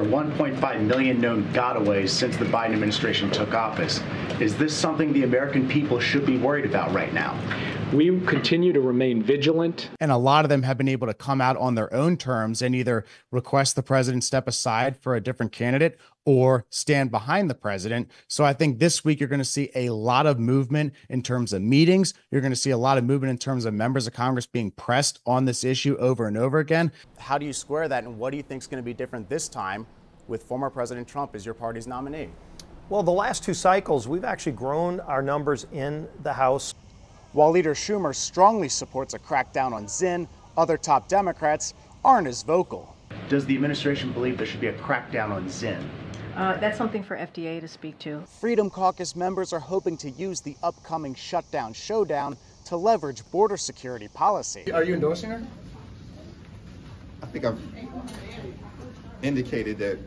1.5 million known gotaways since the Biden administration took office. Is this something the American people should be worried about right now? We continue to remain vigilant. And a lot of them have been able to come out on their own terms and either request the president step aside for a different candidate or stand behind the president. So I think this week you're going to see a lot of movement in terms of meetings. You're going to see a lot of movement in terms of members of Congress being pressed on this issue over and over again. How do you square that, and what do you think is going to be different this time with former President Trump as your party's nominee? Well, the last two cycles, we've actually grown our numbers in the House. While Leader Schumer strongly supports a crackdown on Zinn, other top Democrats aren't as vocal. Does the administration believe there should be a crackdown on Zinn? That's something for FDA to speak to. Freedom Caucus members are hoping to use the upcoming shutdown showdown to leverage border security policy. Are you endorsing her? I think I've indicated that.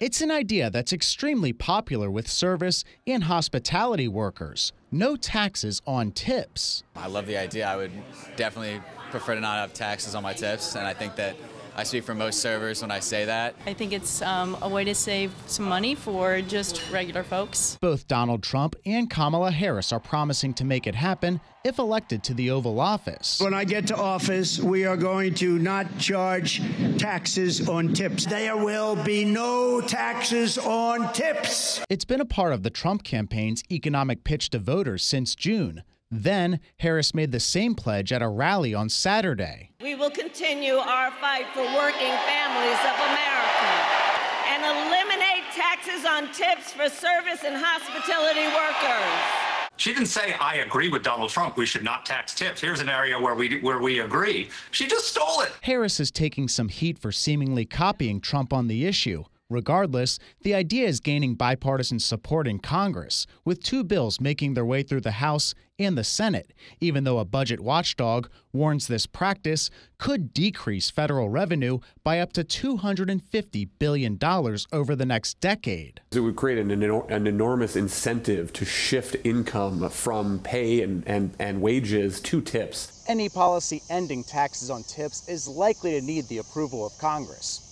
It's an idea that's extremely popular with service and hospitality workers. No taxes on tips. I love the idea. I would definitely prefer to not have taxes on my tips, and I think that I speak for most servers when I say that. I think it's a way to save some money for just regular folks. Both Donald Trump and Kamala Harris are promising to make it happen if elected to the Oval Office. When I get to office, we are going to not charge taxes on tips. There will be no taxes on tips. It's been a part of the Trump campaign's economic pitch to voters since June. Then, Harris made the same pledge at a rally on Saturday. We will continue our fight for working families of America and eliminate taxes on tips for service and hospitality workers. She didn't say, I agree with Donald Trump, we should not tax tips. Here's an area where we agree. She just stole it. Harris is taking some heat for seemingly copying Trump on the issue. Regardless, the idea is gaining bipartisan support in Congress, with two bills making their way through the House and the Senate, even though a budget watchdog warns this practice could decrease federal revenue by up to $250 billion over the next decade. It would create an enormous incentive to shift income from pay and wages to tips. Any policy ending taxes on tips is likely to need the approval of Congress.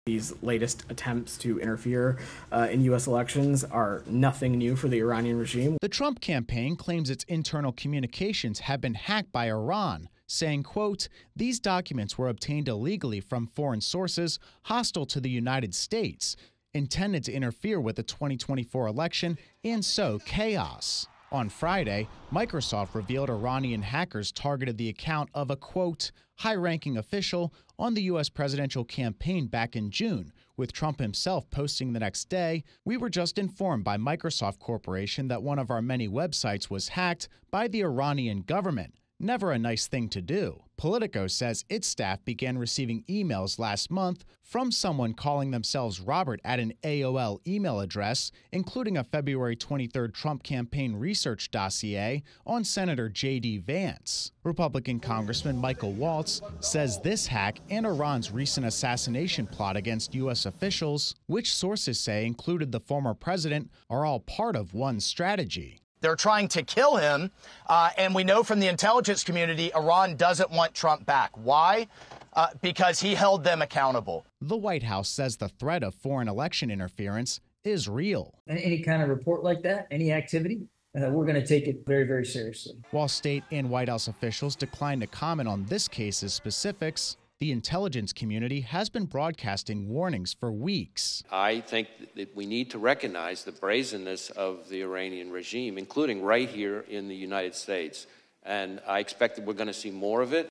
These latest attempts to interfere in U.S. elections are nothing new for the Iranian regime. The Trump campaign claims its internal communications have been hacked by Iran, saying, quote, "These documents were obtained illegally from foreign sources hostile to the United States, intended to interfere with the 2024 election and sow chaos." On Friday, Microsoft revealed Iranian hackers targeted the account of a, quote, high-ranking official on the U.S. presidential campaign back in June, with Trump himself posting the next day, "We were just informed by Microsoft Corporation that one of our many websites was hacked by the Iranian government. Never a nice thing to do." Politico says its staff began receiving emails last month from someone calling themselves Robert at an AOL email address, including a February 23rd Trump campaign research dossier on Senator J.D. Vance. Republican Congressman Michael Waltz says this hack and Iran's recent assassination plot against U.S. officials, which sources say included the former president, are all part of one strategy. They're trying to kill him, and we know from the intelligence community Iran doesn't want Trump back. Why? Because he held them accountable. The White House says the threat of foreign election interference is real. Any kind of report like that, any activity, we're going to take it very, very seriously. While state and White House officials declined to comment on this case's specifics, the intelligence community has been broadcasting warnings for weeks. I think that we need to recognize the brazenness of the Iranian regime, including right here in the United States. And I expect that we're going to see more of it.